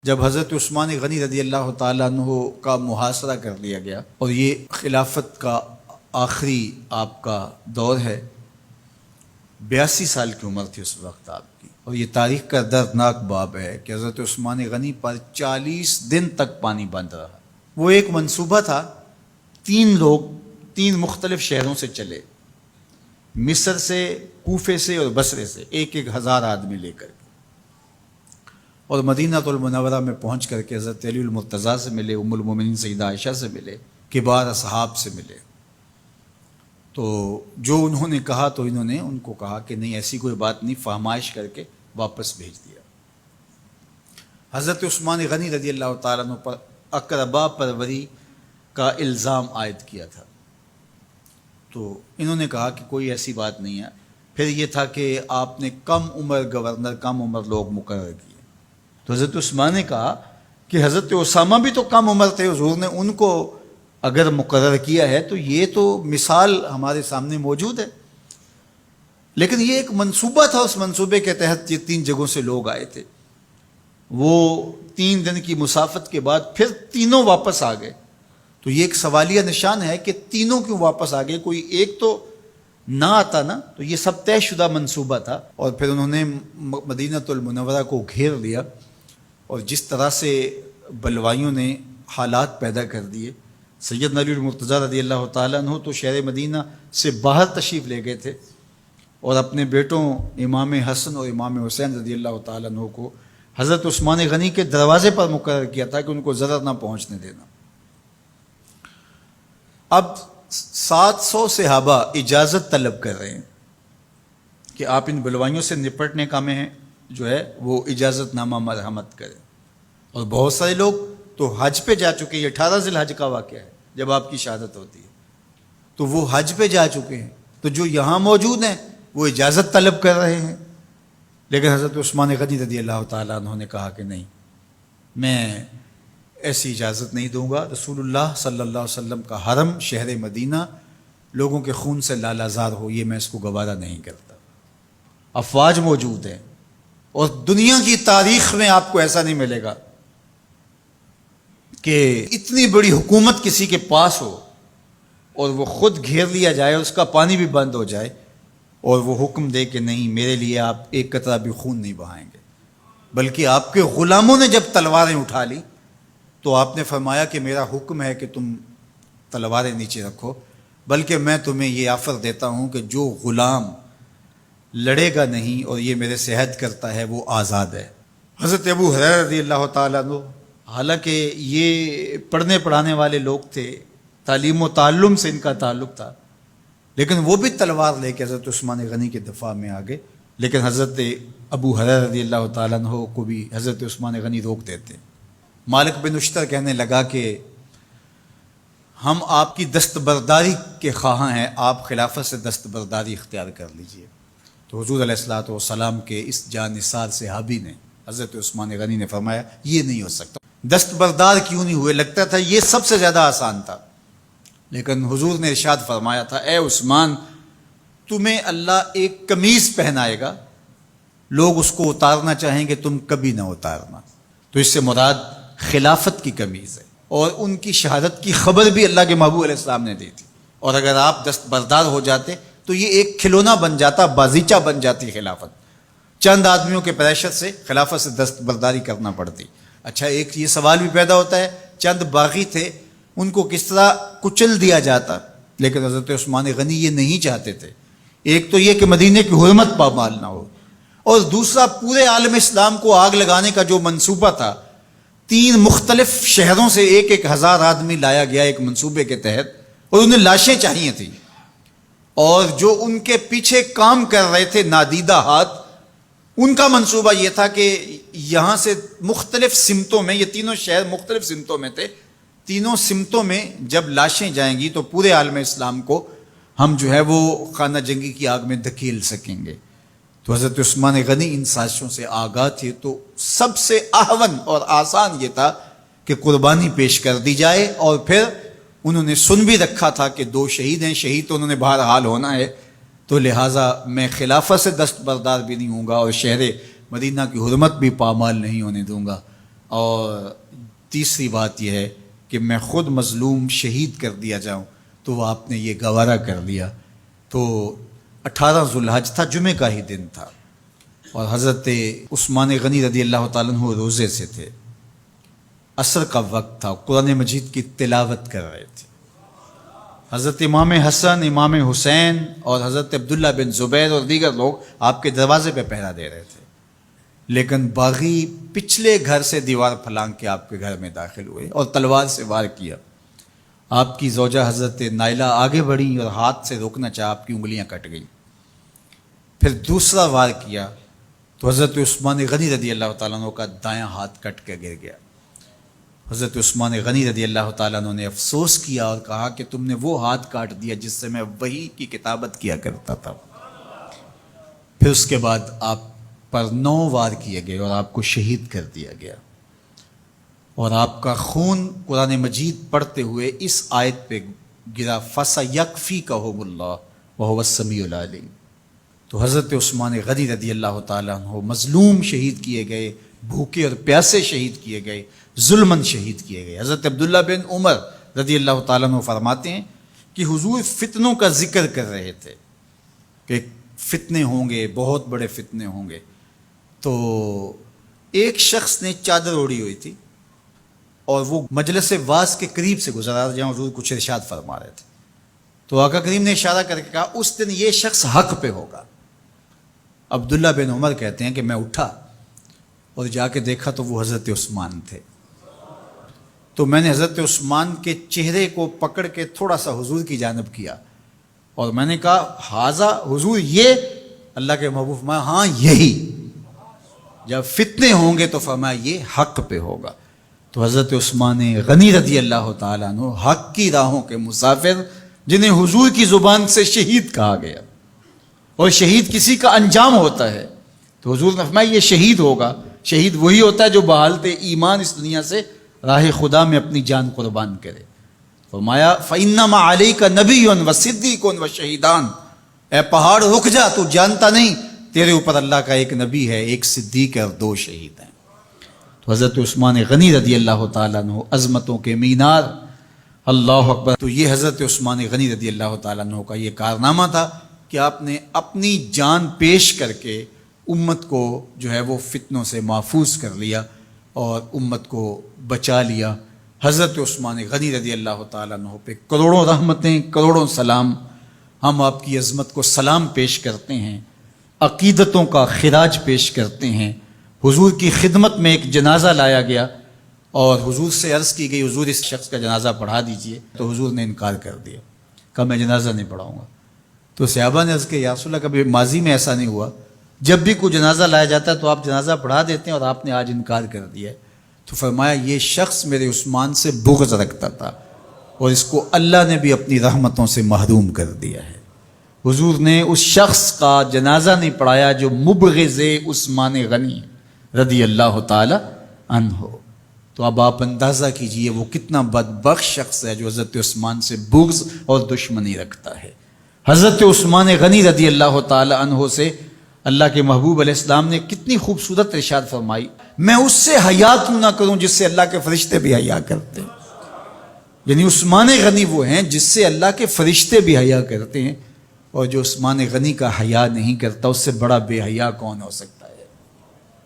جب حضرت عثمان غنی رضی اللہ تعالیٰ عنہ کا محاصرہ کر لیا گیا اور یہ خلافت کا آخری آپ کا دور ہے، 82 سال کی عمر تھی اس وقت آپ کی، اور یہ تاریخ کا دردناک باب ہے کہ حضرت عثمان غنی پر 40 دن تک پانی بند رہا۔ وہ ایک منصوبہ تھا، 3 لوگ 3 مختلف شہروں سے چلے، مصر سے، کوفے سے اور بصرے سے، 1,000 آدمی لے کر، اور مدینہ المنورہ میں پہنچ کر کے حضرت علی المرتضیٰ سے ملے، ام المومنین سیدہ عائشہ سے ملے، کبار اصحاب سے ملے۔ تو جو انہوں نے کہا تو انہوں نے ان کو کہا کہ نہیں، ایسی کوئی بات نہیں، فہمائش کر کے واپس بھیج دیا۔ حضرت عثمان غنی رضی اللہ تعالیٰ عنہ پر اقربا پروری کا الزام عائد کیا تھا، تو انہوں نے کہا کہ کوئی ایسی بات نہیں ہے۔ پھر یہ تھا کہ آپ نے کم عمر گورنر، کم عمر لوگ مقرر کیے، تو حضرت عثمان نے کہا کہ حضرت اسامہ بھی تو کم عمر تھے، حضور نے ان کو اگر مقرر کیا ہے تو یہ تو مثال ہمارے سامنے موجود ہے، لیکن یہ ایک منصوبہ تھا، اس منصوبے کے تحت یہ 3 جگہوں سے لوگ آئے تھے۔ وہ 3 دن کی مسافت کے بعد پھر تینوں واپس آ گئے، تو یہ ایک سوالیہ نشان ہے کہ تینوں کیوں واپس آ گئے، کوئی ایک تو نہ آتا نا، تو یہ سب طے شدہ منصوبہ تھا۔ اور پھر انہوں نے مدینہ المنورہ کو گھیر لیا، اور جس طرح سے بلوائیوں نے حالات پیدا کر دیے، سیدنا علی المرتضیٰ رضی اللہ تعالیٰ عنہ تو شہر مدینہ سے باہر تشریف لے گئے تھے، اور اپنے بیٹوں امام حسن اور امام حسین رضی اللہ تعالیٰ عنہ کو حضرت عثمان غنی کے دروازے پر مقرر کیا تھا کہ ان کو ضرر نہ پہنچنے دینا۔ اب 700 صحابہ اجازت طلب کر رہے ہیں کہ آپ ان بلوائیوں سے نپٹنے کا میں جو ہے وہ اجازت نامہ مرحمت کریں، اور بہت سارے لوگ تو حج پہ جا چکے ہیں۔ 18 ذی الحج کا واقعہ ہے جب آپ کی شہادت ہوتی ہے، تو وہ حج پہ جا چکے ہیں، تو جو یہاں موجود ہیں وہ اجازت طلب کر رہے ہیں، لیکن حضرت عثمان غنی رضی اللہ تعالیٰ عنہ نے کہا کہ نہیں، میں ایسی اجازت نہیں دوں گا۔ رسول اللہ صلی اللہ علیہ وسلم کا حرم شہر مدینہ لوگوں کے خون سے لالازار ہو، یہ میں اس کو گوارا نہیں کرتا۔ افواج موجود ہیں، اور دنیا کی تاریخ میں آپ کو ایسا نہیں ملے گا کہ اتنی بڑی حکومت کسی کے پاس ہو اور وہ خود گھیر لیا جائے، اس کا پانی بھی بند ہو جائے، اور وہ حکم دے کہ نہیں، میرے لیے آپ ایک قطرہ بھی خون نہیں بہائیں گے۔ بلکہ آپ کے غلاموں نے جب تلواریں اٹھا لی تو آپ نے فرمایا کہ میرا حکم ہے کہ تم تلواریں نیچے رکھو، بلکہ میں تمہیں یہ آفر دیتا ہوں کہ جو غلام لڑے گا نہیں اور یہ میرے سے عہد کرتا ہے وہ آزاد ہے۔ حضرت ابو ہریرہ رضی اللہ تعالیٰ عنہ، حالانکہ یہ پڑھنے پڑھانے والے لوگ تھے، تعلیم و تعلم سے ان کا تعلق تھا، لیکن وہ بھی تلوار لے کے حضرت عثمان غنی کے دفاع میں آ گئے، لیکن حضرت ابو ہریرہ رضی اللہ تعالیٰ عنہ کو بھی حضرت عثمان غنی روک دیتے۔ مالک بن اشتر کہنے لگا کہ ہم آپ کی دستبرداری کے خواہاں ہیں، آپ خلافت سے دستبرداری اختیار کر لیجئے۔ تو حضور علیہ الصلوۃ والسلام کے اس جانثار صحابی نے، حضرت عثمان غنی نے فرمایا یہ نہیں ہو سکتا۔ دستبردار کیوں نہیں ہوئے؟ لگتا تھا یہ سب سے زیادہ آسان تھا، لیکن حضور نے ارشاد فرمایا تھا، اے عثمان، تمہیں اللہ ایک قمیض پہنائے گا، لوگ اس کو اتارنا چاہیں گے، تم کبھی نہ اتارنا۔ تو اس سے مراد خلافت کی قمیض ہے، اور ان کی شہادت کی خبر بھی اللہ کے محبوب علیہ السلام نے دی تھی، اور اگر آپ دستبردار ہو جاتے تو یہ ایک کھلونا بن جاتا، بازیچہ بن جاتی خلافت۔ چند آدمیوں کے پریشر سے خلافت سے دستبرداری کرنا پڑتی۔ اچھا، ایک یہ سوال بھی پیدا ہوتا ہے، چند باغی تھے، ان کو کس طرح کچل دیا جاتا؟ لیکن حضرت عثمان غنی یہ نہیں چاہتے تھے۔ ایک تو یہ کہ مدینے کی حرمت پامال نہ ہو، اور دوسرا پورے عالم اسلام کو آگ لگانے کا جو منصوبہ تھا، 3 مختلف شہروں سے 1,000 آدمی لایا گیا ایک منصوبے کے تحت، اور انہیں لاشیں چاہیے تھیں، اور جو ان کے پیچھے کام کر رہے تھے نادیدہ ہاتھ، ان کا منصوبہ یہ تھا کہ یہاں سے مختلف سمتوں میں، یہ تینوں شہر مختلف سمتوں میں تھے، تینوں سمتوں میں جب لاشیں جائیں گی تو پورے عالم اسلام کو ہم جو ہے وہ خانہ جنگی کی آگ میں دھکیل سکیں گے۔ تو حضرت عثمان غنی ان سازشوں سے آگاہ تھے، تو سب سے اہون اور آسان یہ تھا کہ قربانی پیش کر دی جائے، اور پھر انہوں نے سن بھی رکھا تھا کہ 2 شہید ہیں، شہید تو انہوں نے بہرحال ہونا ہے، تو لہٰذا میں خلافت سے دستبردار بھی نہیں ہوں گا، اور شہر مدینہ کی حرمت بھی پامال نہیں ہونے دوں گا۔ اور تیسری بات یہ ہے کہ میں خود مظلوم شہید کر دیا جاؤں، تو وہ آپ نے یہ گوارا کر لیا۔ تو 18 ذوالحج تھا، جمعے کا ہی دن تھا، اور حضرت عثمان غنی رضی اللہ تعالیٰ عنہ روزے سے تھے، عصر کا وقت تھا، قرآن مجید کی تلاوت کر رہے تھے۔ حضرت امام حسن، امام حسین اور حضرت عبداللہ بن زبیر اور دیگر لوگ آپ کے دروازے پہ پہرا دے رہے تھے، لیکن باغی پچھلے گھر سے دیوار پھلانگ کے آپ کے گھر میں داخل ہوئے اور تلوار سے وار کیا۔ آپ کی زوجہ حضرت نائلہ آگے بڑھی اور ہاتھ سے روکنا چاہا، آپ کی انگلیاں کٹ گئیں۔ پھر دوسرا وار کیا تو حضرت عثمان غنی رضی اللہ تعالیٰ عنہ کا دایاں ہاتھ کٹ کے گر گیا۔ حضرت عثمان غنی رضی اللہ تعالیٰ عنہ نے افسوس کیا اور کہا کہ تم نے وہ ہاتھ کاٹ دیا جس سے میں وحی کی کتابت کیا کرتا تھا۔ پھر اس کے بعد آپ پر 9 وار کیے گئے اور آپ کو شہید کر دیا گیا، اور آپ کا خون قرآن مجید پڑھتے ہوئے اس آیت پہ گرا، فَسَيَكْفِيكَهُمُ اللَّهُ وَهُوَ السَّمِيعُ الْعَلِيمُ۔ تو حضرت عثمان غنی رضی اللہ تعالیٰ عنہ مظلوم شہید کیے گئے، بھوکے اور پیاسے شہید کیے گئے، ظلماً شہید کیے گئے۔ حضرت عبداللہ بن عمر رضی اللہ تعالیٰ عنہ فرماتے ہیں کہ حضور فتنوں کا ذکر کر رہے تھے کہ فتنے ہوں گے، بہت بڑے فتنے ہوں گے۔ تو ایک شخص نے چادر اوڑھی ہوئی تھی اور وہ مجلس واعظ کے قریب سے گزرا جہاں حضور کچھ ارشاد فرما رہے تھے، تو آقا کریم نے اشارہ کر کے کہا اس دن یہ شخص حق پہ ہوگا۔ عبداللہ بن عمر کہتے ہیں کہ میں اٹھا اور جا کے دیکھا تو وہ حضرت عثمان تھے۔ تو میں نے حضرت عثمان کے چہرے کو پکڑ کے تھوڑا سا حضور کی جانب کیا اور میں نے کہا حاذا، حضور یہ؟ اللہ کے محبوب فرمایا ہاں یہی، جب فتنے ہوں گے تو فرمایا یہ حق پہ ہوگا۔ تو حضرت عثمان غنی رضی اللہ تعالیٰ عنہ حق کی راہوں کے مسافر، جنہیں حضور کی زبان سے شہید کہا گیا، اور شہید کسی کا انجام ہوتا ہے، تو حضور نے فرمایا یہ شہید ہوگا۔ شہید وہی ہوتا ہے جو بحالت ایمان اس دنیا سے راہ خدا میں اپنی جان قربان کرے۔ فرمایا فَإِنَّمَا عَلَيْكَ نَبِيٌّ وَصِدِّيقٌ وَشَهِيدَانِ، اے پہاڑ رک جا، تو جانتا نہیں تیرے اوپر اللہ کا ایک نبی ہے، ایک صدیق ہے اور 2 شہید ہیں۔ تو حضرت عثمان غنی رضی اللہ تعالیٰ عنہ عظمتوں کے مینار، اللہ اکبر۔ تو یہ حضرت عثمان غنی رضی اللہ تعالیٰ عنہ کا یہ کارنامہ تھا کہ آپ نے اپنی جان پیش کر کے امت کو جو ہے وہ فتنوں سے محفوظ کر لیا اور امت کو بچا لیا۔ حضرت عثمان غنی رضی اللہ تعالیٰ عنہ پہ کروڑوں رحمتیں، کروڑوں سلام۔ ہم آپ کی عظمت کو سلام پیش کرتے ہیں، عقیدتوں کا خراج پیش کرتے ہیں۔ حضور کی خدمت میں ایک جنازہ لایا گیا اور حضور سے عرض کی گئی حضور اس شخص کا جنازہ پڑھا دیجئے، تو حضور نے انکار کر دیا، کہا میں جنازہ نہیں پڑھاؤں گا۔ تو صحابہ نے عرض کیا یا رسول اللہ، کبھی ماضی میں ایسا نہیں ہوا، جب بھی کوئی جنازہ لایا جاتا ہے تو آپ جنازہ پڑھا دیتے ہیں اور آپ نے آج انکار کر دیا ہے۔ تو فرمایا یہ شخص میرے عثمان سے بغض رکھتا تھا اور اس کو اللہ نے بھی اپنی رحمتوں سے محروم کر دیا ہے۔ حضور نے اس شخص کا جنازہ نہیں پڑھایا جو مبغض عثمان غنی رضی اللہ تعالی عنہ۔ تو اب آپ اندازہ کیجئے وہ کتنا بدبخت شخص ہے جو حضرت عثمان سے بغض اور دشمنی رکھتا ہے۔ حضرت عثمان غنی رضی اللہ تعالی عنہ سے اللہ کے محبوب علیہ السلام نے کتنی خوبصورت ارشاد فرمائی، میں اس سے حیا کیوں نہ کروں جس سے اللہ کے فرشتے بھی حیا کرتے ہیں۔ یعنی عثمان غنی وہ ہیں جس سے اللہ کے فرشتے بھی حیا کرتے ہیں، اور جو عثمان غنی کا حیا نہیں کرتا اس سے بڑا بے حیا کون ہو سکتا ہے۔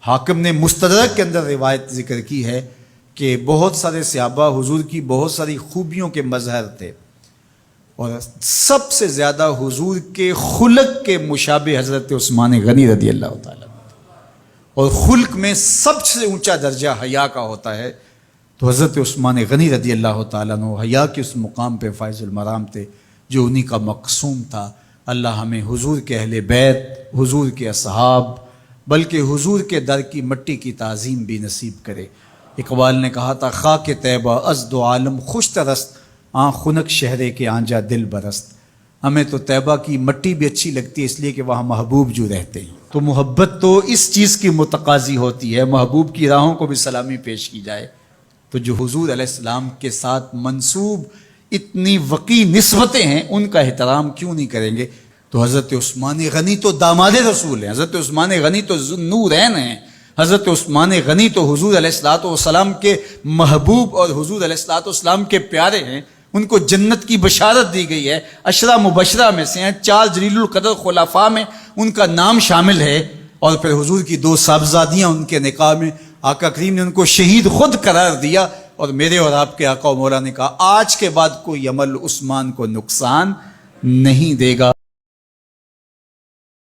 حاکم نے مستدرک کے اندر روایت ذکر کی ہے کہ بہت سارے صحابہ حضور کی بہت ساری خوبیوں کے مظہر تھے، اور سب سے زیادہ حضور کے خلق کے مشابہ حضرت عثمان غنی رضی اللہ تعالیٰ، اور خلق میں سب سے اونچا درجہ حیا کا ہوتا ہے۔ تو حضرت عثمان غنی رضی اللہ تعالیٰ عنہ حیا کے اس مقام پہ فائز المرام تھے جو انہی کا مقصوم تھا۔ اللہ ہمیں حضور کے اہل بیت، حضور کے اصحاب، بلکہ حضور کے در کی مٹی کی تعظیم بھی نصیب کرے۔ اقبال نے کہا تھا خاک طیبہ از دو عالم خوش ترست، آن خنک شہرے کے آنجا دل برست۔ ہمیں تو طیبہ کی مٹی بھی اچھی لگتی ہے اس لیے کہ وہاں محبوب جو رہتے ہیں۔ تو محبت تو اس چیز کی متقاضی ہوتی ہے، محبوب کی راہوں کو بھی سلامی پیش کی جائے۔ تو جو حضور علیہ السلام کے ساتھ منسوب اتنی وقی نسبتیں ہیں ان کا احترام کیوں نہیں کریں گے؟ تو حضرت عثمان غنی تو داماد رسول ہیں، حضرت عثمان غنی تو ذو النورین ہیں، حضرت عثمان غنی تو حضور علیہ الصلوۃ والسلام کے محبوب اور حضور علیہ الصلوۃ والسلام کے پیارے ہیں، ان کو جنت کی بشارت دی گئی ہے، عشرہ مبشرہ میں سے ہیں، 4 جلیل القدر خلفاء میں ان کا نام شامل ہے، اور پھر حضور کی 2 صاحبزادیاں ان کے نکاح میں آقا کریم نے ان کو شہید خود قرار دیا، اور میرے اور آپ کے آقا و مولا نے کہا آج کے بعد کوئی عمل عثمان کو نقصان نہیں دے گا۔